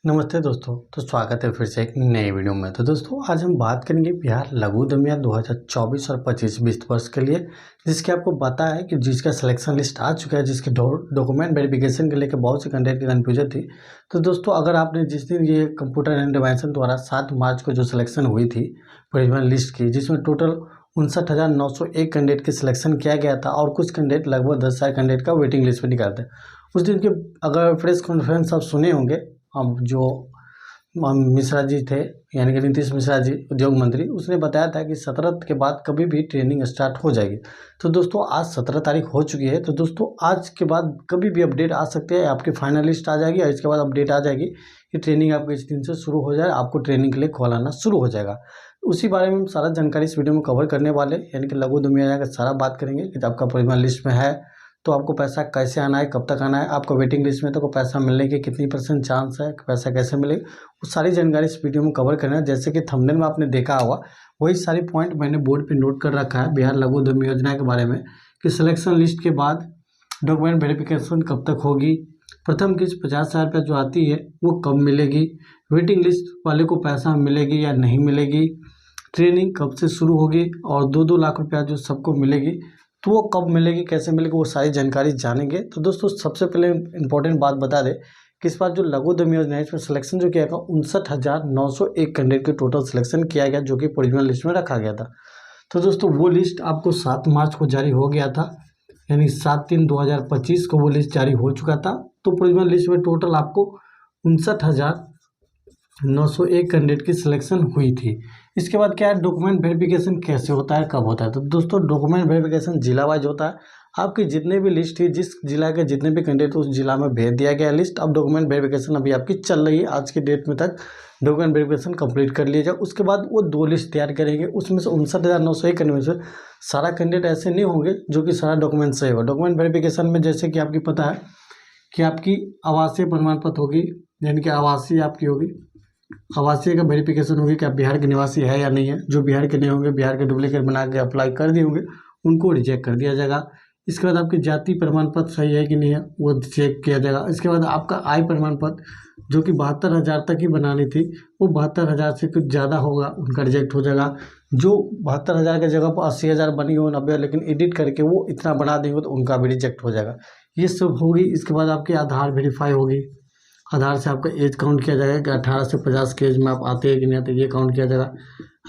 नमस्ते दोस्तों। तो स्वागत है फिर से एक नए वीडियो में। तो दोस्तों आज हम बात करेंगे बिहार लघु उद्यमियां 2024 और 25 वित्त वर्ष के लिए, जिसके आपको पता है कि जिसका सिलेक्शन लिस्ट आ चुका है, जिसके डॉक्यूमेंट वेरिफिकेशन के लेकर बहुत से कैंडिडेट की कन्फ्यूजन थी। तो दोस्तों अगर आपने जिस दिन ये कंप्यूटर एंड डिवाइसन द्वारा 7 मार्च को जो सिलेक्शन हुई थी प्रोविजनल लिस्ट की, जिसमें टोटल 59,901 कैंडिडेट की सिलेक्शन किया गया था और कुछ कैंडिडेट लगभग 10,000 कैंडिडेट का वेटिंग लिस्ट पर निकालते हैं। उस दिन के अगर प्रेस कॉन्फ्रेंस आप सुने होंगे, हम जो मिश्रा जी थे यानी कि नीतीश मिश्रा जी उद्योग मंत्री, उसने बताया था कि 17 के बाद कभी भी ट्रेनिंग स्टार्ट हो जाएगी। तो दोस्तों आज 17 तारीख हो चुकी है। तो दोस्तों आज के बाद कभी भी अपडेट आ सकते हैं, आपकी फाइनल लिस्ट आ जाएगी और इसके बाद अपडेट आ जाएगी कि ट्रेनिंग आपके इस दिन से शुरू हो जाए, आपको ट्रेनिंग के लिए कॉल आना शुरू हो जाएगा। उसी बारे में हम सारा जानकारी इस वीडियो में कवर करने वाले, यानी कि लघु उद्यमियों का सारा बात करेंगे कि आपका प्रीमियम लिस्ट में है तो आपको पैसा कैसे आना है, कब तक आना है, आपको वेटिंग लिस्ट में तो पैसा मिलने की कितनी % चांस है, पैसा कैसे मिलेगा, वो सारी जानकारी इस वीडियो में कवर करना है। जैसे कि थंबनेल में आपने देखा होगा वही सारी पॉइंट मैंने बोर्ड पे नोट कर रखा है बिहार लघु उद्यमी योजना के बारे में, कि सिलेक्शन लिस्ट के बाद डॉक्यूमेंट वेरिफिकेशन कब तक होगी, प्रथम किस्त 50,000 रुपये जो आती है वो कब मिलेगी, वेटिंग लिस्ट वाले को पैसा मिलेगी या नहीं मिलेगी, ट्रेनिंग कब से शुरू होगी और 2-2 लाख रुपया जो सबको मिलेगी तो वो कब मिलेगी, कैसे मिलेगी, वो सारी जानकारी जानेंगे। तो दोस्तों सबसे पहले इंपॉर्टेंट बात बता दें कि इस बार जो लघु उद्यमी योजना है इसमें सिलेक्शन जो किया गया 59,901 कैंडिडेट के टोटल सिलेक्शन किया गया, जो कि प्रोविजनल लिस्ट में रखा गया था। तो दोस्तों वो लिस्ट आपको 7 मार्च को जारी हो गया था, यानी 7/3/2025 को वो लिस्ट जारी हो चुका था। तो प्रोविजनल लिस्ट में टोटल आपको 59,901 कैंडिडेट की सिलेक्शन हुई थी। इसके बाद क्या है, डॉक्यूमेंट वेरिफिकेशन कैसे होता है, कब होता है। तो दोस्तों डॉक्यूमेंट वेरिफिकेशन जिला वाइज होता है। आपकी जितने भी लिस्ट थी, जिस जिला के जितने भी कैंडिडेट उस जिला में भेज दिया गया लिस्ट। अब डॉक्यूमेंट वेरिफिकेशन अभी आपकी चल रही है, आज के डेट में तक डॉक्यूमेंट वेरिफिकेशन कंप्लीट कर लिया जाए। उसके बाद वो 2 लिस्ट तैयार करेंगे, उसमें से 59,901 कैंडिडेट में सारा कैंडिडेट ऐसे नहीं होंगे जो कि सारा डॉक्यूमेंट सही होगा। डॉक्यूमेंट वेरिफिकेशन में जैसे कि आपकी पता है कि आपकी आवासीय प्रमाण पत्र होगी, यानी कि आवासीय आपकी होगी, आवासीय का वेरिफिकेशन होगी कि आप बिहार के निवासी है या नहीं है। जो बिहार के नहीं होंगे, बिहार के डुप्लीकेट बना के अप्लाई कर दिए होंगे, उनको रिजेक्ट कर दिया जाएगा। इसके बाद आपकी जाति प्रमाण पत्र सही है कि नहीं है वो चेक किया जाएगा। इसके बाद आपका आय प्रमाण पत्र जो कि 72,000 तक ही बनानी थी, वो 72,000 से कुछ ज़्यादा होगा, उनका रिजेक्ट हो जाएगा। जो 72,000 की जगह पर 80,000 बनी हो 90, लेकिन एडिट करके वो इतना बना देंगे तो उनका भी रिजेक्ट हो जाएगा। ये सब होगी। इसके बाद आपकी आधार वेरीफाई होगी, आधार से आपका एज काउंट किया जाएगा कि 18 से 50 के एज में आप आते हैं कि नहीं आते, ये काउंट किया जाएगा।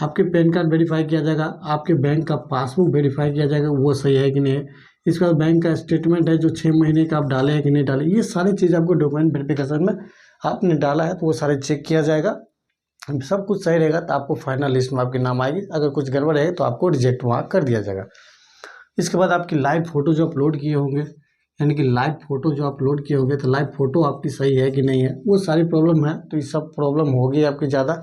आपके पैन कार्ड वेरीफाई किया जाएगा, आपके बैंक का पासबुक वेरीफाई किया जाएगा वो सही है कि नहीं है। इसके बाद बैंक का स्टेटमेंट है जो 6 महीने का आप डाले हैं कि नहीं डाले, ये सारी चीज़ आपको डॉक्यूमेंट वेरिफिकेशन में आपने डाला है तो वो सारे चेक किया जाएगा। सब कुछ सही रहेगा तो आपको फाइनल लिस्ट में आपके नाम आएगी, अगर कुछ गड़बड़ है तो आपको रिजेक्ट वहाँ कर दिया जाएगा। इसके बाद आपकी लाइव फोटो जो अपलोड किए होंगे, यानी कि लाइव फोटो जो अपलोड किए होंगे, तो लाइव फोटो आपकी सही है कि नहीं है, वो सारी प्रॉब्लम है। तो ये सब प्रॉब्लम होगी आपकी ज़्यादा,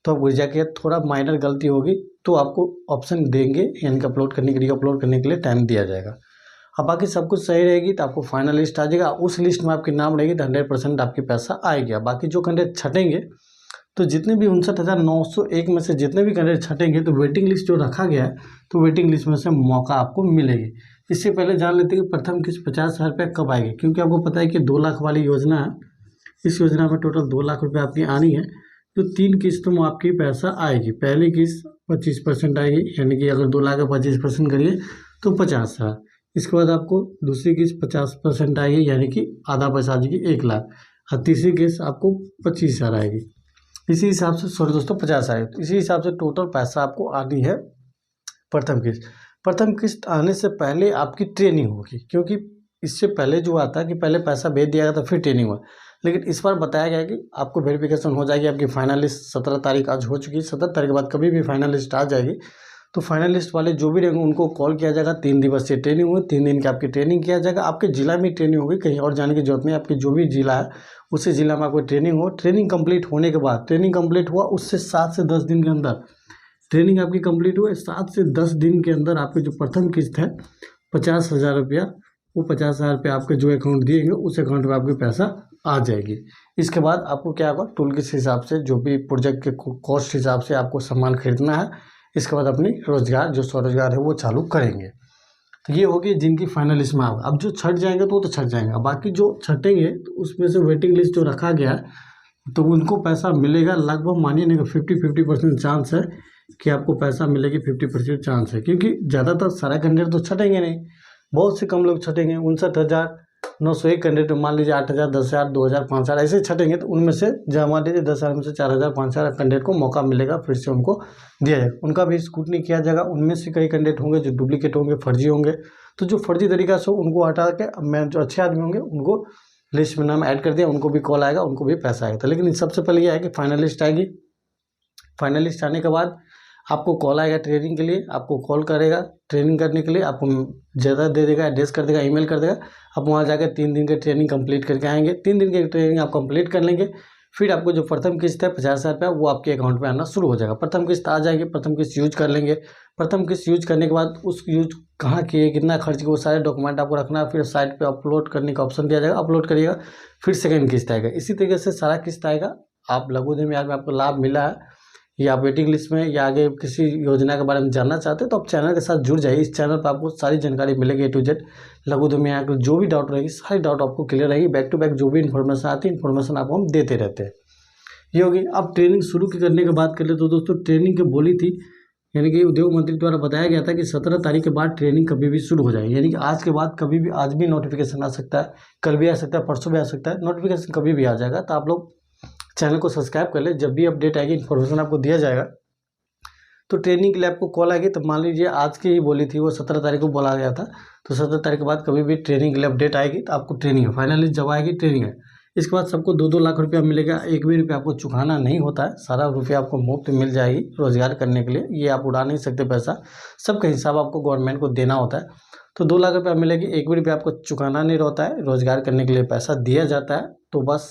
तो आप जाके थोड़ा माइनर गलती होगी तो आपको ऑप्शन देंगे, यानी कि अपलोड करने के लिए, अपलोड करने के लिए टाइम दिया जाएगा। अब बाकी सब कुछ सही रहेगी तो आपको फाइनल लिस्ट आ जाएगा। उस लिस्ट में आपकी नाम रहेगी तो 100% आपके पैसा आएगा। बाकी जो कैंडिडेट छटेंगे, तो जितने भी 59,901 में से जितने भी कैंडिडेट छटेंगे तो वेटिंग लिस्ट जो रखा गया है तो वेटिंग लिस्ट में से मौका आपको मिलेगी। इससे पहले जान लेते हैं कि प्रथम किस्त 50,000 रुपये कब आएगी, क्योंकि आपको पता है कि 2 लाख वाली योजना है। इस योजना में टोटल 2 लाख रुपये आपकी आनी है, तो 3 किस्तों में आपकी पैसा आएगी। पहली किस्त 25% आएगी, यानी कि अगर 2 लाख का 25% करिए तो 50,000। इसके बाद आपको दूसरी किस्त 50% आएगी, यानी कि आधा पैसा आ जाएगी 1 लाख, और तीसरी किस्त आपको 25,000 आएगी। इसी हिसाब से, सॉरी दोस्तों 50 आएगी, तो इसी हिसाब से टोटल पैसा आपको आनी है प्रथम किस्त। प्रथम किस्त आने से पहले आपकी ट्रेनिंग होगी, क्योंकि इससे पहले जो आता है कि पहले पैसा भेज दिया गया था फिर ट्रेनिंग हुआ, लेकिन इस बार बताया गया कि आपको वेरिफिकेशन हो जाएगी। आपकी फाइनल लिस्ट 17 तारीख आज हो चुकी है, 17 तारीख के बाद कभी भी फाइनल लिस्ट आ जाएगी तो फाइनल लिस्ट वाले जो भी रहेंगे उनको कॉल किया जाएगा। 3 दिवसीय ट्रेनिंग हुई, 3 दिन की आपकी ट्रेनिंग किया जाएगा। आपके जिला में ट्रेनिंग होगी, कहीं और जाने की जरूरत नहीं। आपकी जो भी जिला है उसी जिला में आपको ट्रेनिंग हो। ट्रेनिंग कंप्लीट होने के बाद, ट्रेनिंग कंप्लीट हुआ उससे 7 से 10 दिन के अंदर ट्रेनिंग आपकी कंप्लीट हुई, 7 से 10 दिन के अंदर आपकी जो प्रथम किस्त है 50,000 रुपया, वो 50,000 रुपया आपके जो अकाउंट दिएंगे उस अकाउंट में आपके पैसा आ जाएगी। इसके बाद आपको क्या होगा, टूल किट हिसाब से जो भी प्रोजेक्ट के कॉस्ट हिसाब से आपको सामान खरीदना है। इसके बाद अपनी रोजगार जो स्वरोजगार है वो चालू करेंगे। तो ये होगी जिनकी फाइनल लिस्ट में आओगे। अब जो छट जाएंगे तो वो तो छट जाएंगे, बाकी जो छटेंगे तो उसमें से वेटिंग लिस्ट जो रखा गया है तो उनको पैसा मिलेगा लगभग, मानिए नहीं 50% चांस है कि आपको पैसा मिलेगी। 50% चांस है, क्योंकि ज़्यादातर सारा कैंडिडेट तो छटेंगे नहीं, बहुत से कम लोग छटेंगे। 59,901 कैंडिडेट, मान लीजिए 8,000, 10,000, 2,000, 5,000 ऐसे छटेंगे, तो उनमें से जो मान लीजिए 10,000 में से 4,000, 5,000 कैंडिडेट को मौका मिलेगा, फिर से उनको दिया जाएगा। उनका भी स्क्रूटनी किया जाएगा। उनमें से कई कैंडिडेट होंगे जो डुप्लीकेट होंगे, फर्जी होंगे, तो जो फर्जी तरीका से उनको हटा के मैं जो अच्छे आदमी होंगे उनको लिस्ट में नाम ऐड कर दिया, उनको भी कॉल आएगा, उनको भी पैसा आएगा। तो लेकिन सबसे पहले यह है कि फाइनलिस्ट आएगी। फाइनलिस्ट आने के बाद आपको कॉल आएगा ट्रेनिंग के लिए, आपको कॉल करेगा ट्रेनिंग करने के लिए, आपको ज़्यादा दे देगा, एड्रेस कर देगा, ईमेल कर देगा। आप वहाँ जाकर 3 दिन की ट्रेनिंग कंप्लीट करके आएंगे। 3 दिन की ट्रेनिंग आप कंप्लीट कर लेंगे, फिर आपको जो प्रथम किस्त है 50,000 रुपया, वो आपके अकाउंट में आना शुरू हो जाएगा। प्रथम किस्त आ जाएगी, प्रथम किस्त यूज कर लेंगे। प्रथम किस्त यूज करने के बाद उस यूज कहाँ किए, कितना खर्च किया, वो सारे डॉक्यूमेंट आपको रखना है। फिर साइट पे अपलोड करने का ऑप्शन दिया जाएगा, अपलोड करिएगा, फिर सेकंड किस्त आएगा। इसी तरीके से सारा किस्त आएगा। आप लघु उद्यमी में आपको लाभ मिला है या आप वेटिंग लिस्ट में या आगे किसी योजना के बारे में जानना चाहते हैं, तो आप चैनल के साथ जुड़ जाइए। इस चैनल पर आपको सारी जानकारी मिलेगी, A to Z लघु उद्यमी में आपको जो भी डाउट रहेगी, सारी डाउट आपको क्लियर रहेगी। बैक टू बैक जो भी इन्फॉर्मेशन आती है, इन्फॉर्मेशन आपको हम देते रहते हैं। ये होगी। अब ट्रेनिंग शुरू करने की बात कर ले तो दोस्तों, ट्रेनिंग की बोली थी, यानी कि उद्योग मंत्री द्वारा बताया गया था कि 17 तारीख के बाद ट्रेनिंग कभी भी शुरू हो जाएगी। यानी कि आज के बाद कभी भी, आज भी नोटिफिकेशन आ सकता है, कल भी आ सकता है, परसों भी आ सकता है, नोटिफिकेशन कभी भी आ जाएगा। तो आप लोग चैनल को सब्सक्राइब कर ले, जब भी अपडेट आएगी इन्फॉर्मेशन आपको दिया जाएगा। तो ट्रेनिंग के लिए आपको कॉल आएगी, तो मान लीजिए आज की ही बोली थी, वो 17 तारीख को बोला गया था, तो 17 तारीख के बाद कभी भी ट्रेनिंग के लिए अपडेट आएगी तो आपको ट्रेनिंग है। फाइनली जब आएगी ट्रेनिंग है, इसके बाद सबको 2-2 लाख रुपया मिलेगा। एक भी रुपया आपको चुकाना नहीं होता है, सारा रुपया आपको मुफ्त मिल जाएगी रोजगार करने के लिए। ये आप उड़ा नहीं सकते पैसा, सबका हिसाब आपको गवर्नमेंट को देना होता है। तो 2 लाख रुपया मिलेगी, एक भी रुपया आपको चुकाना नहीं रहता है, रोजगार करने के लिए पैसा दिया जाता है। तो बस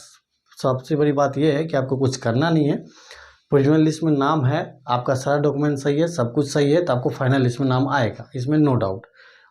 सबसे बड़ी बात यह है कि आपको कुछ करना नहीं है। प्रोविजनल लिस्ट में नाम है, आपका सारा डॉक्यूमेंट सही है, सब कुछ सही है, तो आपको फाइनल लिस्ट में नाम आएगा, इसमें नो डाउट।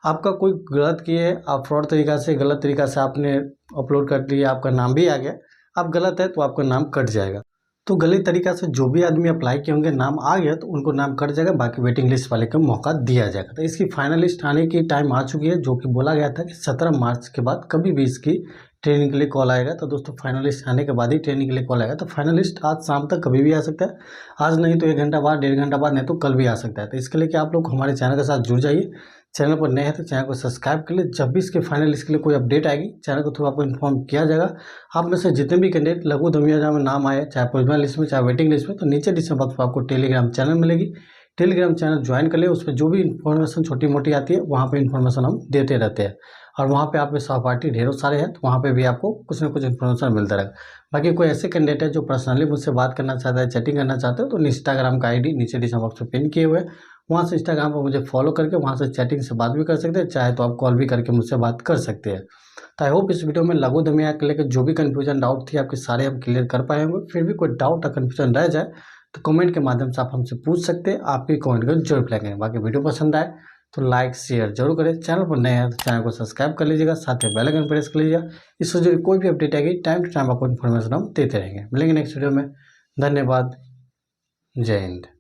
आपका कोई गलत किए, आप फ्रॉड तरीका से, गलत तरीका से आपने अपलोड कर दिया, आपका नाम भी आ गया, आप गलत है तो आपका नाम कट जाएगा। तो गलत तरीका से जो भी आदमी अप्लाई किए होंगे, नाम आ गया तो उनको नाम कट जाएगा, बाकी वेटिंग लिस्ट वाले को मौका दिया जाएगा। तो इसकी फाइनल लिस्ट आने की टाइम आ चुकी है, जो कि बोला गया था कि 17 मार्च के बाद कभी भी इसकी ट्रेनिंग के लिए कॉल आएगा। तो दोस्तों फाइनल लिस्ट आने के बाद ही ट्रेनिंग के लिए कॉल आएगा। तो फाइनल लिस्ट आज शाम तक कभी भी आ सकता है, आज नहीं तो 1 घंटा बाद, 1.5 घंटा बाद, नहीं तो कल भी आ सकता है। तो इसके लिए कि आप लोग हमारे चैनल के साथ जुड़ जाइए। चैनल पर नए हैं तो चैनल को सब्सक्राइब कर ले, जब भी इसके फाइनल लिस्ट के लिए कोई अपडेट आएगी चैनल को थ्रू आपको इन्फॉर्म किया जाएगा। आप में से जितने भी कैंडिडेट लघु उद्यमी योजना में नाम आए, चाहे प्रोविजनल लिस्ट में, चाहे वेटिंग लिस्ट में, तो नीचे डिस्क्रिप्शन बॉक्स पर आपको टेलीग्राम चैनल मिलेगी। टेलीग्राम चैनल ज्वाइन कर ले, उस पर जो भी इन्फॉर्मेशन छोटी मोटी आती है वहाँ पे इन्फॉर्मेशन हम देते रहते हैं। और वहाँ पे आप सहपाठी ढेरों सारे हैं, तो वहाँ पे भी आपको कुछ ना कुछ इन्फॉर्मेशन मिलता रहेगा। बाकी कोई ऐसे कैंडिडेट है जो पर्सनली मुझसे बात करना चाहता है, चैटिंग करना चाहते हो, तो इंस्टाग्राम का ID नीचे डिस्क्रिप्शन बॉक्स में पिन किए हुए हैं, वहाँ से इंस्टाग्राम पर मुझे फॉलो करके वहाँ से चैटिंग से बात भी कर सकते हैं, चाहे तो आप कॉल भी करके मुझसे बात कर सकते हैं। तो आई होप इस वीडियो में लघु उद्यमी को लेकर जो भी कन्फ्यूजन डाउट थी आपके सारे हम क्लियर कर पाए होंगे। फिर भी कोई डाउट या कन्फ्यूजन रह जाए तो कमेंट के माध्यम से आप हमसे पूछ सकते हैं, आपके कमेंट को जरूर रिप्लाई करेंगे। बाकी वीडियो पसंद आए तो लाइक शेयर जरूर करें, चैनल पर नए हैं तो चैनल को सब्सक्राइब कर लीजिएगा, साथ ही बेल आइकन प्रेस कर लीजिएगा। इससे जुड़ी कोई भी अपडेट आएगी टाइम टू टाइम आपको इन्फॉर्मेशन हम देते रहेंगे। मिलेंगे नेक्स्ट वीडियो में। धन्यवाद, जय हिंद।